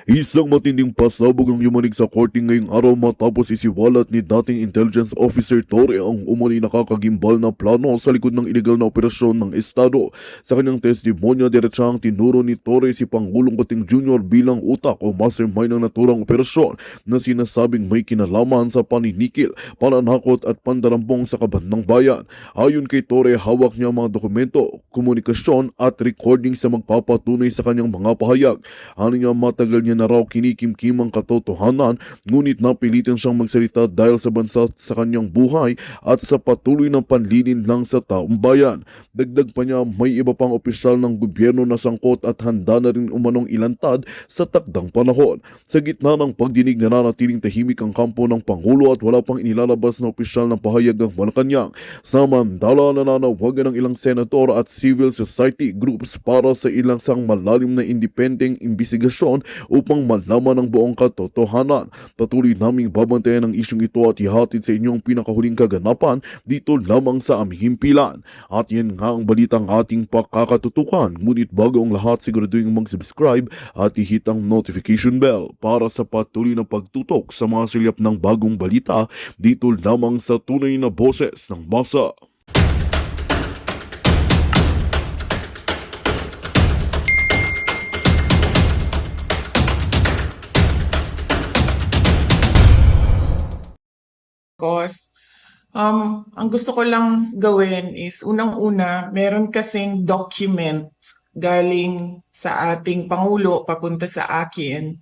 Isang matinding pasabog ang yumanig sa korte ngayong araw matapos isiwalat ni dating Intelligence Officer Torre ang umano'y nakakagimbal na plano sa likod ng iligal na operasyon ng Estado. Sa kanyang testimonya, diretsahang tinuro ni Torre si Pangulong Kuting Jr. bilang utak o mastermind ng naturang operasyon na sinasabing may kinalaman sa paninikil, pananakot at pandarambong sa kabandang bayan. Ayon kay Torre, hawak niya ang mga dokumento, komunikasyon at recording sa magpapatunay sa kanyang mga pahayag. Ano niya, matagal niya na raw kinikimkim ang katotohanan, ngunit napilitan siyang magsalita dahil sa bansa sa kanyang buhay at sa patuloy ng panlilin lang sa taong bayan. Dagdag pa niya, may iba pang opisyal ng gobyerno na sangkot at handa na rin umanong ilantad sa takdang panahon. Sa gitna ng pagdinig, nananatiling tahimik ang kampo ng Pangulo at wala pang inilalabas na opisyal ng pahayag ang Malacanang. Samantala, nananawagan ng ilang senator at civil society groups para sa ilang sang malalim na independent investigasyon upang malaman ang buong katotohanan. Patuloy naming babantayan ang isyong ito at ihatid sa inyong pinakahuling kaganapan dito lamang sa aming himpilan. At yan nga ang balitang ating pakakatutukan. Ngunit bago ang lahat, siguraduhin mag-subscribe at i-hit ang notification bell para sa patuloy na pagtutok sa mga silyap ng bagong balita dito lamang sa tunay na boses ng masa. Cause, ang gusto ko lang gawin is unang-una, meron kasing document galing sa ating Pangulo papunta sa akin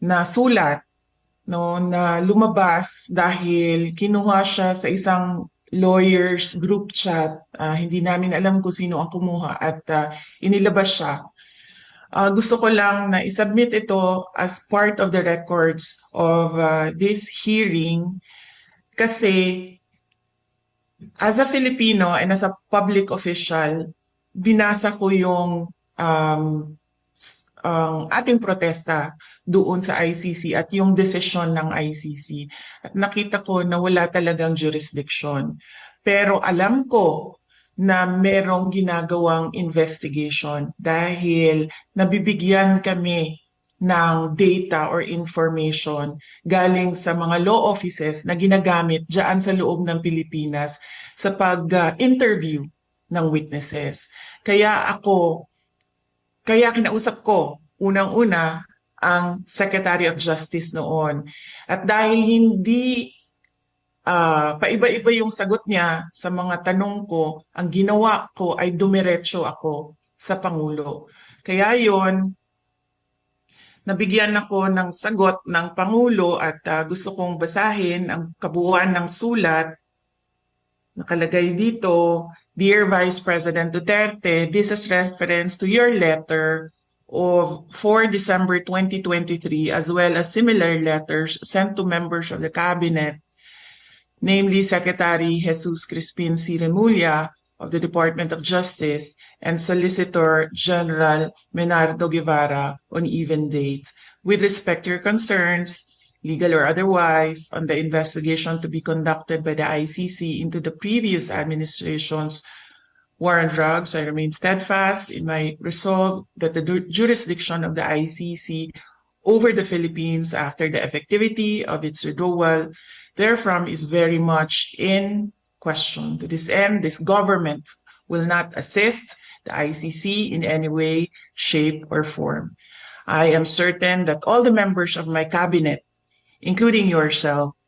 na sulat, no, na lumabas dahil kinuha siya sa isang lawyers group chat. Hindi namin alam kung sino ang kumuha at inilabas siya. Gusto ko lang na isubmit ito as part of the records of this hearing kasi as a Filipino and as a public official, binasa ko yung ang ating protesta doon sa ICC at yung desisyon ng ICC. At nakita ko na wala talagang jurisdiction. Pero alam ko na merong ginagawang investigation dahil nabibigyan kami ng data or information galing sa mga law offices na ginagamit dyan sa loob ng Pilipinas sa pag-interview ng witnesses. Kaya kinausap ko unang-una ang Secretary of Justice noon. At dahil hindi paiba-iba yung sagot niya sa mga tanong ko, ang ginawa ko ay dumiretso ako sa Pangulo. Kaya yon, nabigyan ako ng sagot ng Pangulo at gusto kong basahin ang kabuuan ng sulat. Nakalagay dito, Dear Vice President Duterte, this is reference to your letter of 4 December 2023 as well as similar letters sent to members of the Cabinet, namely Secretary Jesus Crispin C. Remulla of the Department of Justice and Solicitor General Menardo Guevara on even date. With respect to your concerns, legal or otherwise, on the investigation to be conducted by the ICC into the previous administration's war on drugs, I remain steadfast in my resolve that the jurisdiction of the ICC over the Philippines after the effectivity of its withdrawal therefrom is very much in question. To this end, this government will not assist the ICC in any way, shape, or form. I am certain that all the members of my cabinet, including yourself,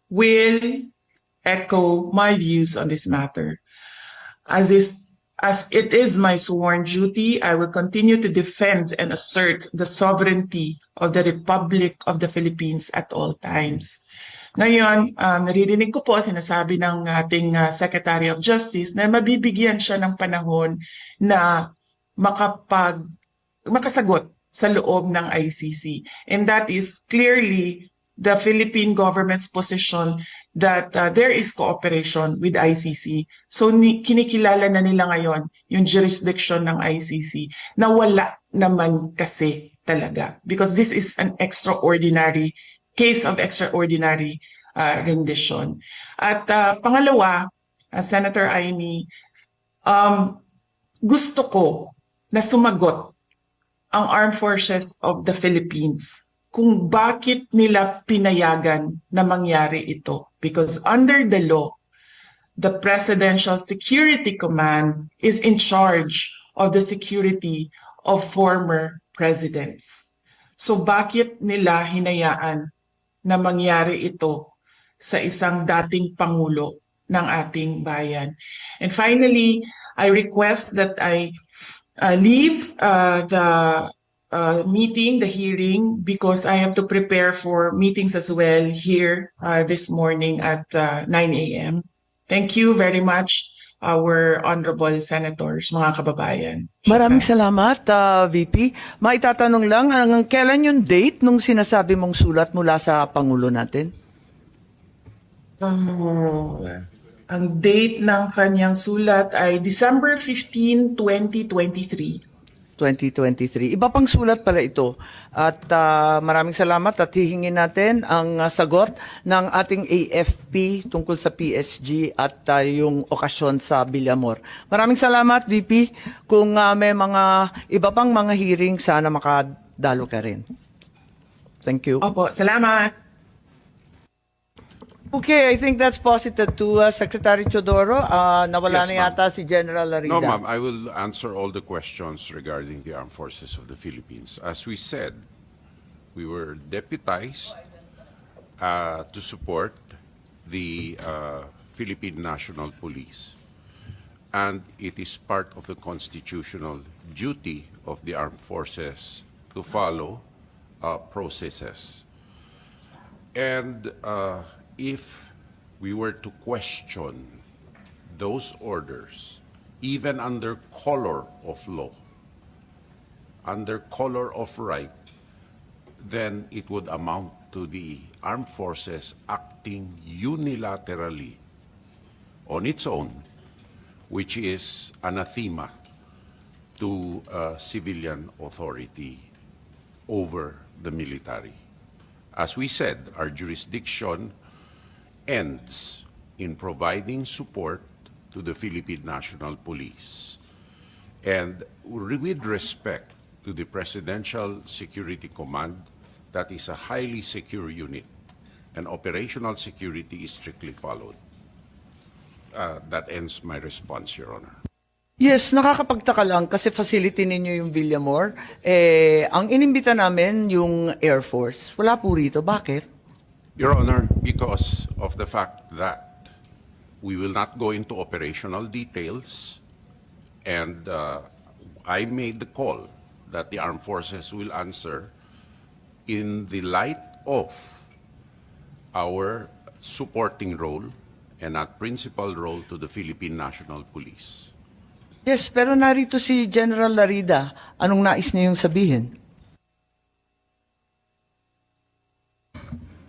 will echo my views on this matter. As it is my sworn duty, I will continue to defend and assert the sovereignty of the Republic of the Philippines at all times. Ngayon, naririnig ko po sinasabi ng ating Secretary of Justice na mabibigyan siya ng panahon na makasagot sa loob ng ICC. And that is clearly the Philippine government's position that there is cooperation with ICC. So kinikilala na nila ngayon yung jurisdiction ng ICC na wala naman kasi talaga. Because this is an extraordinary case of extraordinary rendition. At pangalawa, Senator Amy, gusto ko na sumagot ang Armed Forces of the Philippines kung bakit nila pinayagan na mangyari ito. Because under the law, the Presidential Security Command is in charge of the security of former presidents. So bakit nila hinayaan na mangyari ito sa isang dating pangulo ng ating bayan? And finally, I request that I leave the meeting, the hearing, because I have to prepare for meetings as well here this morning at 9 a.m. Thank you very much, our honorable senators, mga kababayan. Maraming salamat, VP. Maitatanong lang, kailan yung date nung sinasabi mong sulat mula sa Pangulo natin? Ang date ng kanyang sulat ay December 15, 2023. 2023. Iba pang sulat pala ito. At maraming salamat at hihingin natin ang sagot ng ating AFP tungkol sa PSG at yung okasyon sa Villamor. Maraming salamat, VP. Kung may mga iba pang mga hearing, sana makadalo ka rin. Thank you. Opo, salamat. Okay, I think that's posited to Secretary Chodoro. Nawala Yes, na ma'am. yata si General Larida. No, ma'am, I will answer all the questions regarding the Armed Forces of the Philippines. As we said, we were deputized to support the Philippine National Police. And it is part of the constitutional duty of the armed forces to follow processes. And if we were to question those orders, even under color of law, under color of right, then it would amount to the armed forces acting unilaterally on its own, which is anathema to civilian authority over the military. As we said, our jurisdiction ends in providing support to the Philippine National Police. And with respect to the Presidential Security Command, that is a highly secure unit, and operational security is strictly followed. That ends my response, Your Honor. Yes, nakakapagtaka lang kasi facility ninyo yung Villamor. Ang inimbita namin yung Air Force. Wala po rito. Bakit? Your Honor, because of the fact that we will not go into operational details, and I made the call that the armed forces will answer in the light of our supporting role and not principal role to the Philippine National Police. Yes, pero narito si General Larida. Anong nais niya yung sabihin?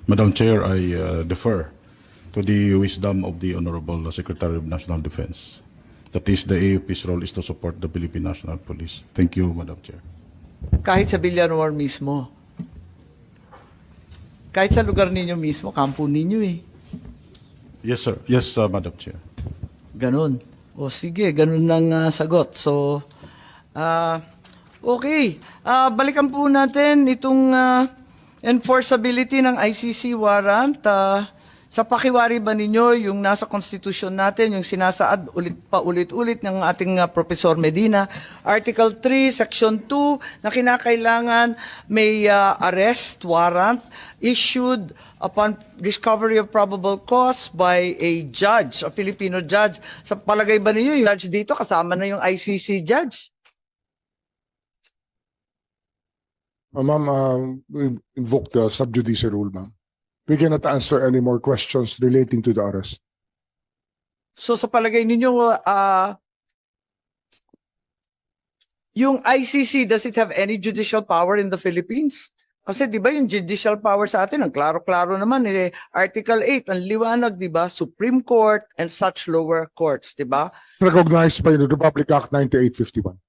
Madam Chair, I defer to the wisdom of the Honorable Secretary of National Defense. That is, the AFP's role is to support the Philippine National Police. Thank you, Madam Chair. Kahit sa Villamor mismo. Kahit sa lugar ninyo mismo, kampo ninyo eh. Yes, sir. Yes, Madam Chair. Ganun. O sige, ganun lang sagot. So, okay. Balikan po natin itong enforceability ng ICC warrant. Sa pakiwari ba ninyo yung nasa konstitusyon natin, yung sinasaad ulit-ulit ng ating Professor Medina, Article 3, Section 2, na kinakailangan may arrest warrant issued upon discovery of probable cause by a judge, a Filipino judge. Sa palagay ba ninyo, yung judge dito kasama na yung ICC judge? Ma'am, we invoke the sub judice rule, ma'am. We cannot answer any more questions relating to the arrest. So sa palagay ninyo, yung ICC, does it have any judicial power in the Philippines? Kasi di ba yung judicial power sa atin, ang klaro-klaro naman, Article 8, ang liwanag, di ba? Supreme Court and such lower courts, di ba? Recognized by the Republic Act 9851.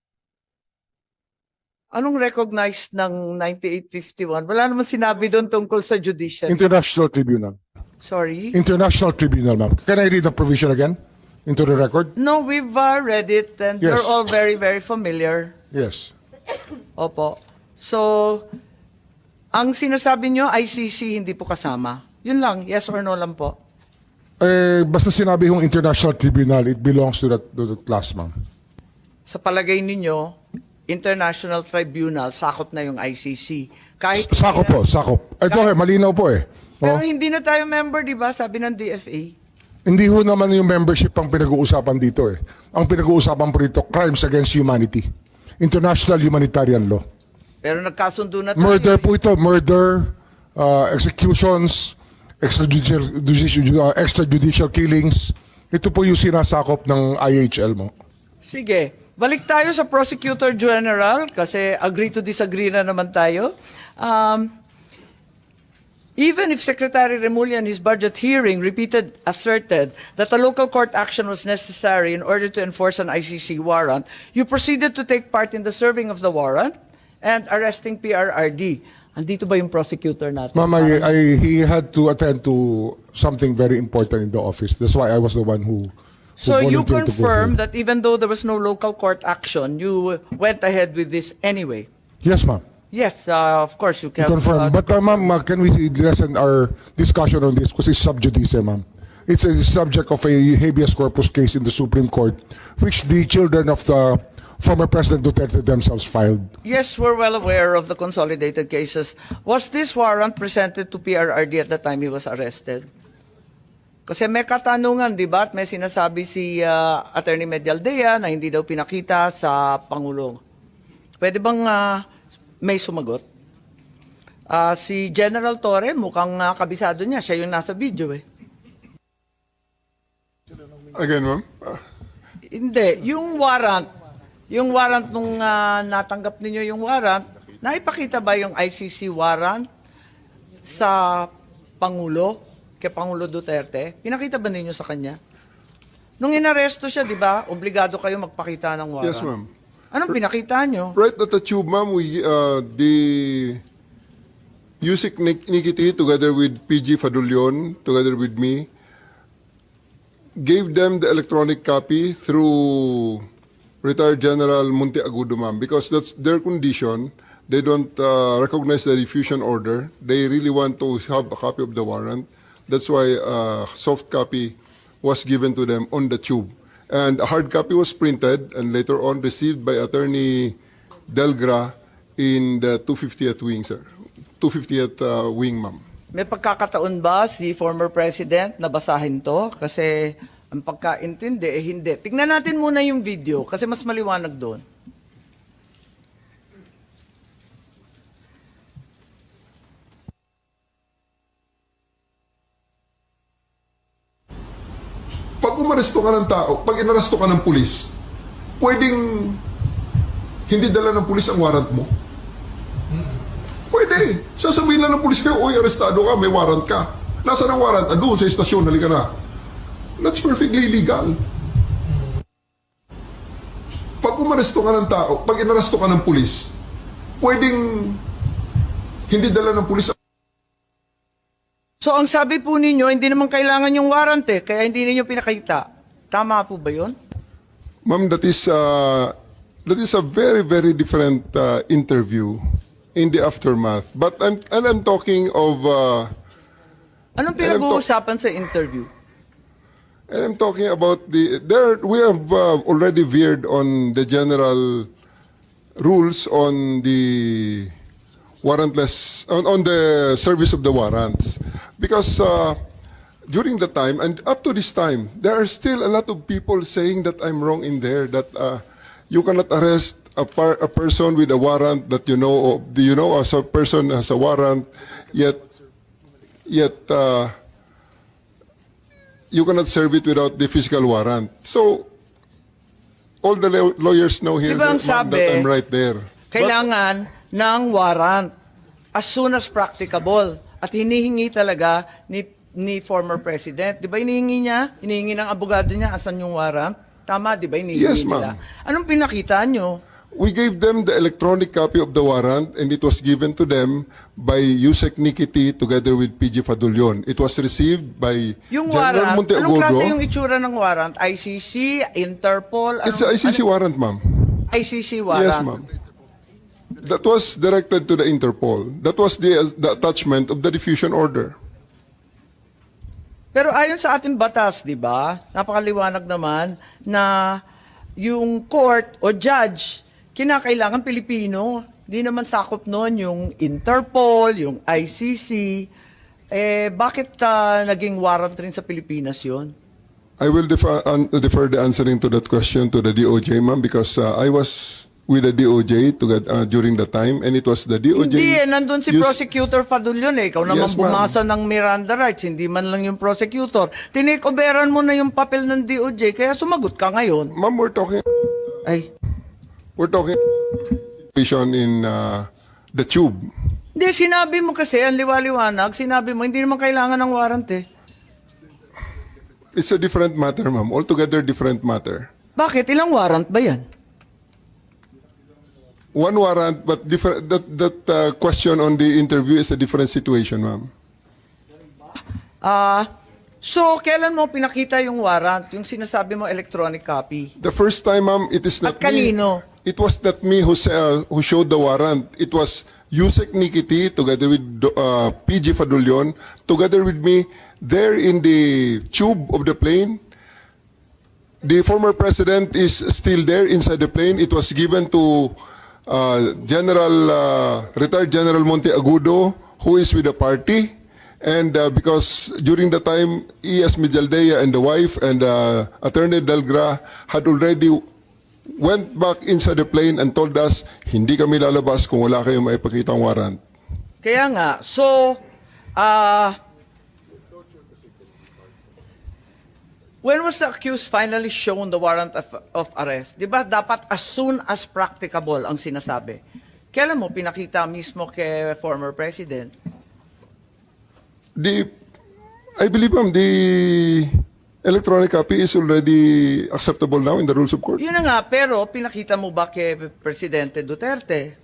Anong recognized ng 9851? Wala naman sinabi doon tungkol sa judicial. International Tribunal. Sorry? International Tribunal, ma'am. Can I read the provision again into the record? No, we've read it and Yes. we're all very, very familiar. Yes. Opo. So, ang sinasabi nyo, ICC hindi po kasama. Yun lang, yes or no lang po. Basta sinabi kong International Tribunal, it belongs to that class, ma'am. Sa palagay ninyo, International Tribunal, sakop na yung ICC. Kahit Sakop po, sakop. Ito malinaw po eh. Pero Oh. hindi na tayo member, di ba? Sabi ng DFA. Hindi ho naman yung membership ang pinag-uusapan dito eh. Ang pinag-uusapan po dito, crimes against humanity. International humanitarian law. Pero nagkasundo na tayo. Murder po ito, murder, executions, extrajudicial killings. Ito po yung sinasakop ng IHL mo. Sige. Balik tayo sa Prosecutor General kasi agree to disagree na naman tayo. Even if Secretary Remulla in his budget hearing asserted that a local court action was necessary in order to enforce an ICC warrant, you proceeded to take part in the serving of the warrant and arresting PRRD. Andito ba yung prosecutor natin? Ma'am, he had to attend to something very important in the office. That's why I was the one who So you volunteered to go confirm here. that even though there was no local court action, you went ahead with this anyway? Yes, ma'am. Yes, of course you can. Confirm. But ma'am, can we lessen our discussion on this because it's sub judice, ma'am. It's a subject of a habeas corpus case in the Supreme Court, which the children of the former President Duterte themselves filed. Yes, we're well aware of the consolidated cases. Was this warrant presented to PRRD at the time he was arrested? Kasi may katanungan, di ba? At may sinasabi si Attorney Medialdea na hindi daw pinakita sa Pangulo. Pwede bang may sumagot? Si General Torre, mukhang kabisado niya. Siya yung nasa video eh. Again, ma'am? Hindi. Yung warrant nung natanggap ninyo yung warrant, naipakita ba yung ICC warrant sa Pangulo? Kay Pangulo Duterte, pinakita ba ninyo sa kanya? Nung inaresto siya, di ba, obligado kayo magpakita ng warrant. Yes, ma'am. Anong pinakita nyo? Right at the tube, ma'am, the Yusik Nikiti, together with PG Fadulyon, together with me, gave them the electronic copy through retired General Monteagudo, ma'am, because that's their condition. They don't recognize the diffusion order. They really want to have a copy of the warrant. That's why a soft copy was given to them on the tube. And a hard copy was printed and later on received by Attorney Delgra in the 250th wing, sir. 250th wing, ma'am. May pagkakataon ba si former president na basahin to? Kasi ang pagkaintindi, hindi. Tignan natin muna yung video kasi mas maliwanag doon. Pag umaresto ka ng tao, pag inaresto ka ng pulis, pwedeng hindi dala ng pulis ang warrant mo? Pwede. Sasabihin lang ng pulis kayo, oy, arestado ka, may warrant ka. Nasaan ang warrant? Doon sa istasyon, halika na. That's perfectly legal. Pag umaresto ka ng tao, pag inaresto ka ng pulis, pwedeng hindi dala ng pulis. So ang sabi po ninyo, hindi naman kailangan yung warrant eh, kaya hindi ninyo pinakita. Tama po ba yun? Ma'am, that is a very, very different interview in the aftermath. But I'm talking of Anong pinag-uusapan sa interview? and I'm talking about we have already veered on the general rules on the warrantless on the service of the warrants, because during the time and up to this time there are still a lot of people saying that I'm wrong in there, that you cannot arrest a person with a warrant that as a person has a warrant, yet you cannot serve it without the physical warrant. So all the lawyers know here Diba ang that, ma'am, sabi, that I'm right there. Kailangan ng warrant as soon as practicable. At hinihingi talaga ni former president. Di ba hinihingi niya? Hinihingi ng abogado niya, asan yung warrant? Tama, di ba hinihingi Yes, nila? ma'am. Anong pinakita nyo? We gave them the electronic copy of the warrant, and it was given to them by Yusek Nikiti together with PG Fadulyon. It was received by Yung General warrant, anong klase yung Monteagudo. itsura ng warrant? ICC, Interpol? It's an ICC warrant, ma'am. ICC warrant. Yes, ma'am. That was directed to the Interpol. That was the attachment of the diffusion order. Pero ayon sa ating batas, di ba, napakaliwanag naman na yung court o judge, kinakailangan Pilipino. Di naman sakop noon yung Interpol, yung ICC. Bakit naging warrant rin sa Pilipinas yun? I will defer the answering to that question to the DOJ, ma'am, because I was with the DOJ during the time, and it was the DOJ. Hindi nandun si Prosecutor Fadul yun Ikaw naman Yes, ma'am. bumasa ng Miranda rights, hindi man lang yung prosecutor. Tinikoberan mo na yung papel ng DOJ, kaya sumagot ka ngayon. Ma'am, we're talking situation in the tube. Hindi, sinabi mo kasi, ang liwaliwanag, sinabi mo, hindi naman kailangan ng warrant eh. It's a different matter, ma'am. Altogether different matter. Bakit? Ilang warrant ba yan? One warrant, but different. That question on the interview is a different situation, ma'am. So, kailan mo pinakita yung warrant? Yung sinasabi mo electronic copy? The first time, ma'am, it is not At kanino? me. It was not me who showed the warrant. It was Yusek Nikiti together with PG Fadulyon, together with me there in the tube of the plane. The former president is still there inside the plane. It was given to retired General Monte Agudo, who is with the party. And because during the time, E.S. Mijaldea and the wife and Attorney Delgra had already went back inside the plane and told us, hindi kami lalabas kung wala kayong maipakitang warrant. Kaya nga, so, when was the accused finally shown the warrant of arrest? Di ba dapat as soon as practicable ang sinasabi? Kailan mo pinakita mismo kay former president? I believe, ma'am, the electronic copy is already acceptable now in the rules of court. Yun na nga, pero pinakita mo ba kay Presidente Duterte?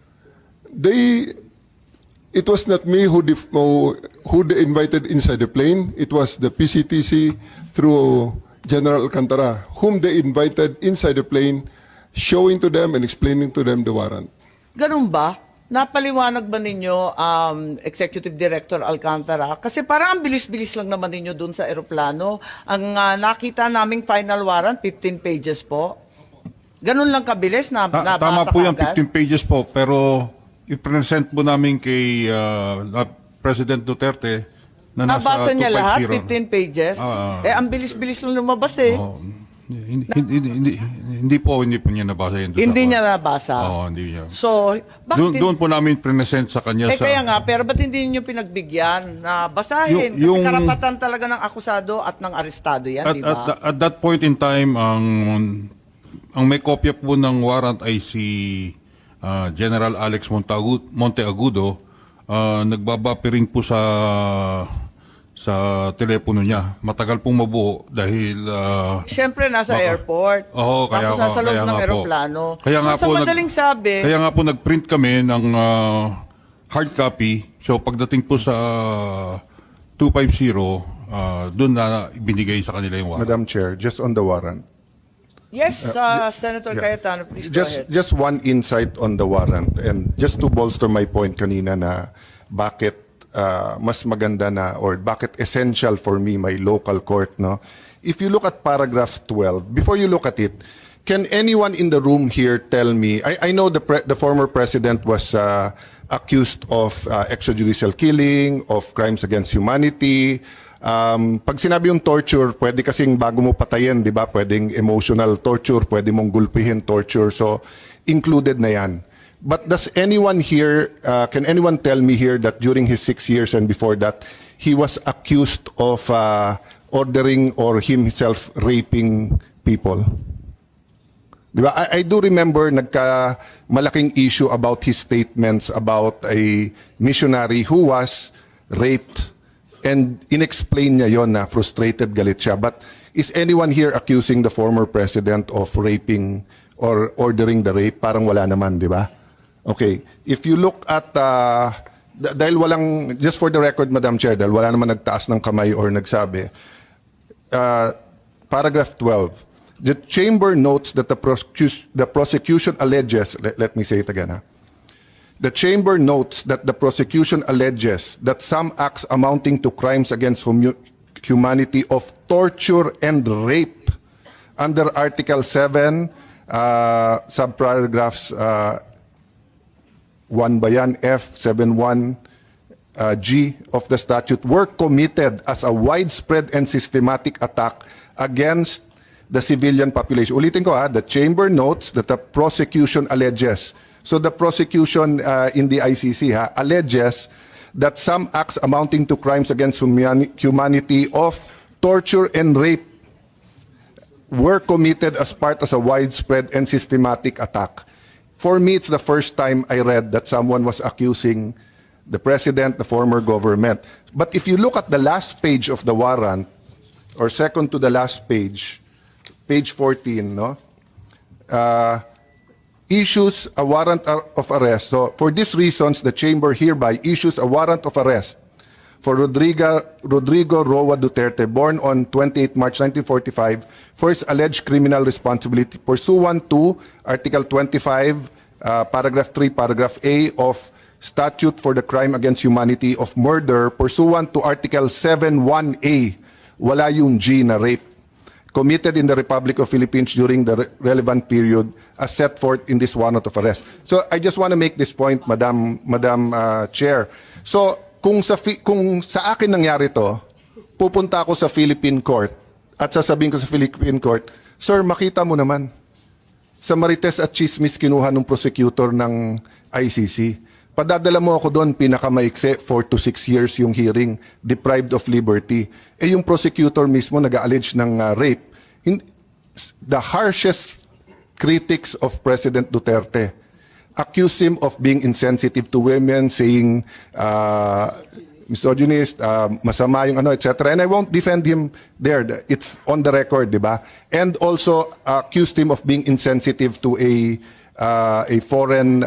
It was not me who they invited inside the plane. It was the PCTC through General Alcantara, whom they invited inside the plane, showing to them and explaining to them the warrant. Ganun ba? Napaliwanag ba ninyo, Executive Director Alcantara? Kasi parang ang bilis-bilis lang naman ninyo dun sa eroplano. Ang nakita naming final warrant, 15 pages po. Ganun lang kabilis na nabasa Tama po yan, agad? 15 pages po. Pero i-present po namin kay President Duterte na nasa Nabasa niya lahat, 250. 15 pages? Ang bilis-bilis lang lumabas eh. Oh, hindi po niya nabasa yan. Hindi niya nabasa. Oo, hindi niya. So, bakit Doon po namin present sa kanya. kaya nga, pero ba't hindi niyo pinagbigyan na basahin? Kasi karapatan talaga ng akusado at ng arestado yan, di ba? At that point in time, ang may kopya po ng warrant ay si General Alex Monteagudo. Nagbabapiring po sa telepono niya. Matagal pong mabuo dahil Siyempre, nasa airport. Oo, kaya Tapos nasa loob kaya ng nga po. aeroplano. Kaya So, nga sa po madaling sabi, Kaya nga po nag-print kami ng hard copy. So pagdating po sa 250, doon na binigay sa kanila yung warrant. Madam Chair, just on the warrant. yes, Senator Cayetano, please go ahead. Just one insight on the warrant and just to bolster my point kanina na bakit mas maganda na or bakit essential for me my local court, no? If you look at paragraph 12, before you look at it, can anyone in the room here tell me, I know the former president was accused of extrajudicial killing, of crimes against humanity. Pag sinabi yung torture, pwede kasing bago mo patayin, di ba? Pwedeng emotional torture, pwede mong gulpihin torture. So, included na yan. But does anyone here, can anyone tell me here that during his 6 years and before that, he was accused of ordering or himself raping people? Diba? I do remember malaking issue about his statements about a missionary who was raped and inexplain niya yon na frustrated, galit siya. But is anyone here accusing the former president of raping or ordering the rape? Parang wala naman, di ba? Okay. If you look at, dahil walang, just for the record, Madam Chair, dahil wala naman nagtaas ng kamay or nagsabi, paragraph 12, the chamber notes that the prosecution alleges, let me say it again, The chamber notes that the prosecution alleges that some acts amounting to crimes against humanity of torture and rape under Article 7, subparagraphs 1 ba yan, F, 71, G of the statute were committed as a widespread and systematic attack against the civilian population. Ulitin ko the chamber notes that the prosecution alleges. So the prosecution in the ICC alleges that some acts amounting to crimes against humanity of torture and rape were committed as part of a widespread and systematic attack. For me, it's the first time I read that someone was accusing the president, the former government. But if you look at the last page of the warrant, or second to the last page, page 14, no? Issues a warrant of arrest. So for these reasons, the chamber hereby issues a warrant of arrest for Rodrigo Roa Duterte, born on 28 March 1945, for his alleged criminal responsibility pursuant to Article 25, Paragraph 3, Paragraph A of Statute for the Crime Against Humanity of Murder, pursuant to Article 7(1)A, wala yung G na rape, committed in the Republic of Philippines during the relevant period as set forth in this warrant of arrest. So I just want to make this point, Madam Chair. So kung sa akin nangyari to, pupunta ako sa Philippine court at sasabihin ko sa Philippine court, sir, makita mo naman, sa Marites at Chismis kinuha ng prosecutor ng ICC. Padadala mo ako doon, pinakamaikse, 4 to 6 years yung hearing, deprived of liberty. Yung prosecutor mismo nag-allege ng rape. The harshest critics of President Duterte accuse him of being insensitive to women, saying misogynist, masama yung etc. And I won't defend him there. It's on the record, di ba? And also accused him of being insensitive to a foreign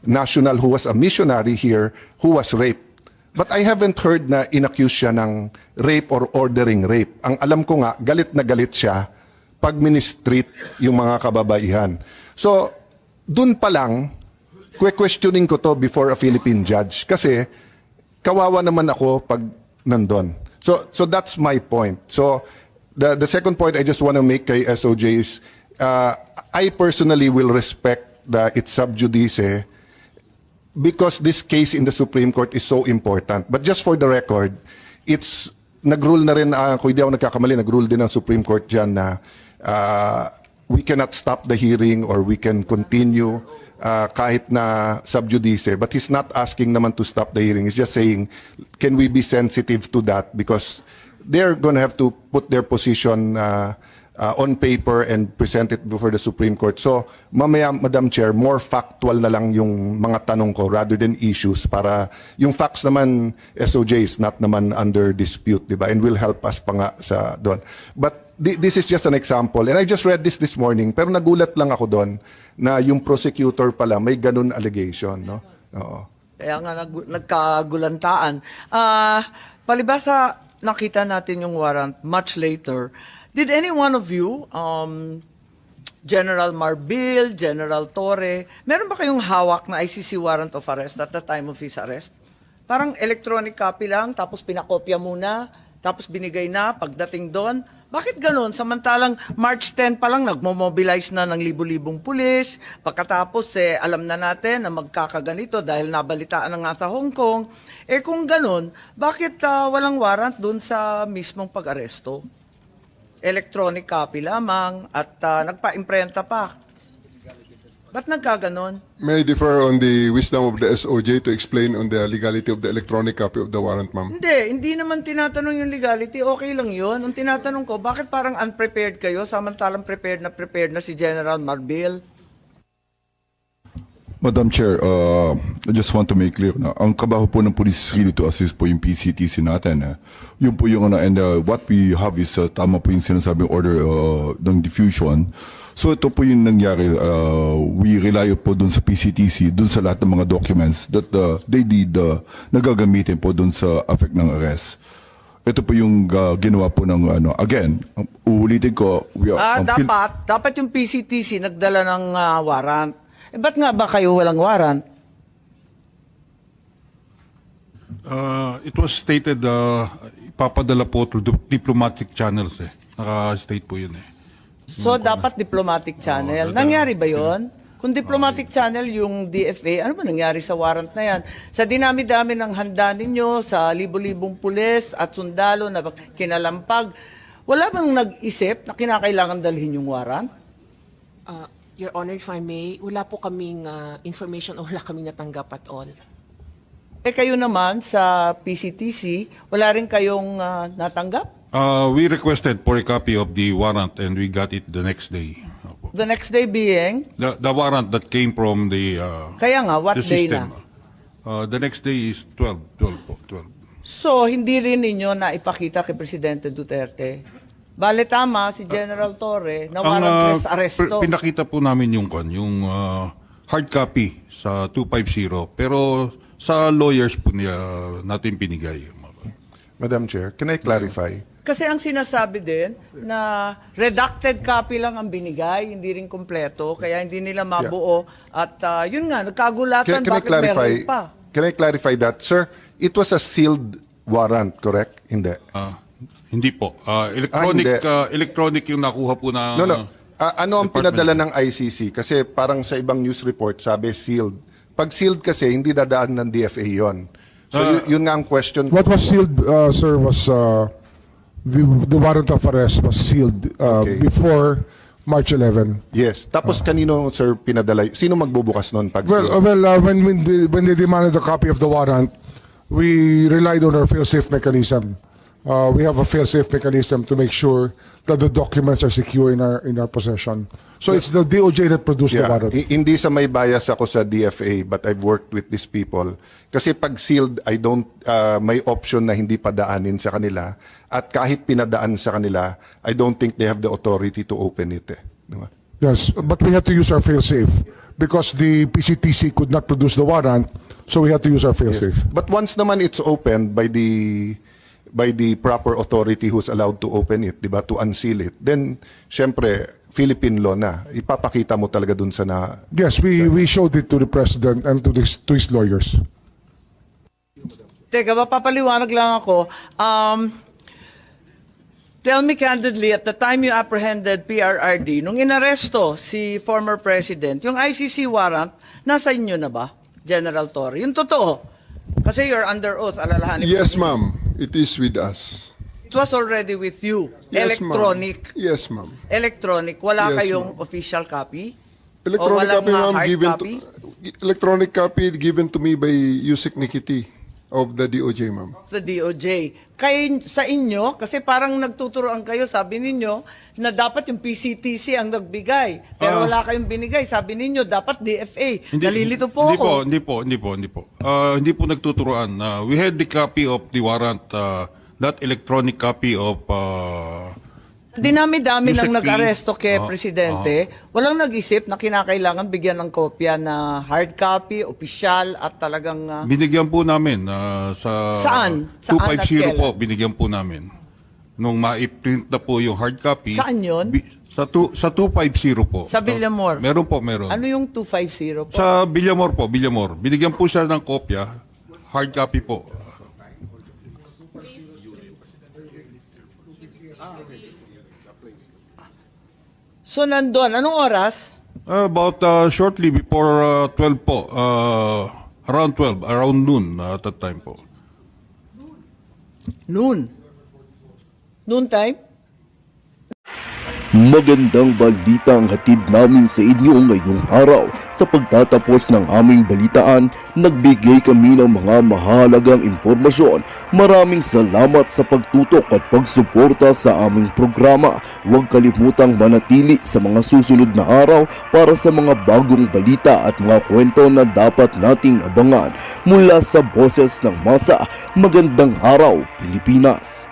national who was a missionary here who was raped. But I haven't heard na inaccuse siya ng rape or ordering rape. Ang alam ko nga, galit na galit siya pag ministreat yung mga kababaihan. So, dun pa lang, questioning ko to before a Philippine judge. Kasi, kawawa naman ako pag nandun. So that's my point. So, the second point I just want to make kay SOJ is, I personally will respect its sub judice because this case in the Supreme Court is so important. But just for the record, it's nag-rule na rin, kung hindi ako nagkakamali, nag-rule din ang Supreme Court dyan na we cannot stop the hearing or we can continue kahit na sub judice. But he's not asking naman to stop the hearing. He's just saying, can we be sensitive to that? Because they're going to have to put their position on paper and present it before the Supreme Court. So, mamaya, Madam Chair, more factual na lang yung mga tanong ko rather than issues para yung facts naman, SOJ is not naman under dispute, di ba? And will help us pa nga sa doon. But this is just an example. And I just read this morning, pero nagulat lang ako doon na yung prosecutor pala may ganun allegation, no? Oo. Kaya nga nagkagulantaan. Palibasa, nakita natin yung warrant much later. Did any one of you, General Marbil, General Torre, meron ba kayong hawak na ICC warrant of arrest at the time of his arrest? Parang electronic copy lang, tapos pinakopya muna, tapos binigay na pagdating doon. Bakit ganun? Samantalang March 10 pa lang nagmo-mobilize na ng libu-libong pulis. Pagkatapos alam na natin na magkakaganito dahil nabalitaan na nga sa Hong Kong. Kung ganun, bakit walang warrant dun sa mismong pag-aresto? Electronic copy lamang at nagpa-imprenta pa. Ba't nagkaganon? May I differ on the wisdom of the SOJ to explain on the legality of the electronic copy of the warrant, ma'am? Hindi naman tinatanong yung legality. Okay lang yun. Ang tinatanong ko, bakit parang unprepared kayo samantalang prepared na si General Marbil? Madam Chair, I just want to make clear na ang trabaho po ng police is really to assist po yung PCTC natin. Yun po yung and what we have is tama po yung sinasabing order ng diffusion. So ito po yung nangyari, we rely po dun sa PCTC, dun sa lahat ng mga documents that they did na gagamitin po dun sa effect ng arrest. Ito po yung ginawa po ng again, uulitin ko. Dapat yung PCTC nagdala ng warrant. Ba't nga ba kayo walang warrant? It was stated, ipapadala po through diplomatic channels eh. Naka-state po yun eh. So, dapat diplomatic channel. Nangyari ba yon? Kung diplomatic channel yung DFA, ano ba nangyari sa warrant na yan? Sa dinami-dami ng handa ninyo, sa libo-libong pulis at sundalo na kinalampag, wala bang nag-isip na kinakailangan dalhin yung warrant? Your Honor, if I may, wala po kaming information o wala kaming natanggap at all. Eh kayo naman sa PCTC, wala rin kayong natanggap? We requested for a copy of the warrant and we got it the next day. Opo. The next day being, The warrant that came from the kaya nga, what the day system. na? The next day is 12 po, 12. So, hindi rin ninyo na ipakita kay Presidente Duterte. Bale tama si General Torre na warrantless arresto. Pinakita po namin yung hard copy sa 250 pero sa lawyers po niya natin pinigay. Madam Chair, can I clarify? Kasi ang sinasabi din na redacted copy lang ang binigay, hindi rin kompleto, kaya hindi nila mabuo. At yun nga, nagkagulatan, Can I bakit clarify? meron pa? Can I clarify that, sir? It was a sealed warrant, correct? Hindi. Hindi po. Hindi. Electronic yung nakuha po na... No. Ano ang Department. pinadala ng ICC? Kasi parang sa ibang news report sabi sealed. Pag sealed kasi, hindi dadaan ng DFA yon. So yun nga ang question. What was sealed, sir, was the warrant of arrest was sealed Okay. before March 11. Yes. Tapos kanino, sir, pinadala? Sino magbubukas noon pag sealed? When they demanded a copy of the warrant, we relied on our fail-safe mechanism. We have a fail-safe mechanism to make sure that the documents are secure in our possession. So it's the DOJ that produced the warrant. Hindi sa may bias ako sa DFA, but I've worked with these people. Kasi pag sealed, may option na hindi padaanin sa kanila. At kahit pinadaan sa kanila, I don't think they have the authority to open it. Diba? Yes, but we had to use our fail-safe because the PCTC could not produce the warrant, so we had to use our fail-safe. But once naman it's opened by the proper authority who's allowed to open it, diba, to unseal it, then, syempre, Philippine law na. Ipapakita mo talaga dun sa na... Yes, we showed it to the president and to his lawyers. Teka, mapapaliwanag lang ako. Tell me candidly, at the time you apprehended PRRD, nung inaresto si former president, yung ICC warrant, nasa inyo na ba, General Torre? Yung totoo. Kasi you're under oath, alalahanin. Yes, ma'am. It is with us. It was already with you. Yes, ma'am. Electronic. Yes, ma'am. Electronic. Wala Yes, kayong ma'am. official copy? Electronic O walang copy, ma'am, hard given copy? electronic copy given to me by Yusek Nikiti of the DOJ, ma'am. Sa DOJ. Sa inyo, kasi parang nagtuturoan kayo, sabi ninyo, na dapat yung PCTC ang nagbigay. Pero wala kayong binigay. Sabi ninyo, dapat DFA. Nalilito po ako. Hindi po. Hindi po nagtuturoan. We had the copy of the warrant, that electronic copy of... Dinami-dami Yusek nang P. nag-aresto kay Presidente, walang nag-isip na kinakailangan bigyan ng kopya na hard copy, opisyal, at talagang... Binigyan po namin sa... Saan? Saan at 250 kailan? po, binigyan po namin. Nung ma-print na po yung hard copy... Saan yun? Sa 250 po. Sa Villamor? Meron po, meron. Ano yung 250 po? Sa Villamor po, Villamor. Binigyan po siya ng kopya, hard copy po. So nandun, anong oras? About shortly before 12 po. Around 12, around noon at that time po. Noon. Noon time? Magandang balita ang hatid namin sa inyo ngayong araw. Sa pagtatapos ng aming balitaan, nagbigay kami ng mga mahalagang impormasyon. Maraming salamat sa pagtutok at pagsuporta sa aming programa. Huwag kalimutang manatili sa mga susunod na araw para sa mga bagong balita at mga kwento na dapat nating abangan. Mula sa Boses ng Masa, magandang araw, Pilipinas!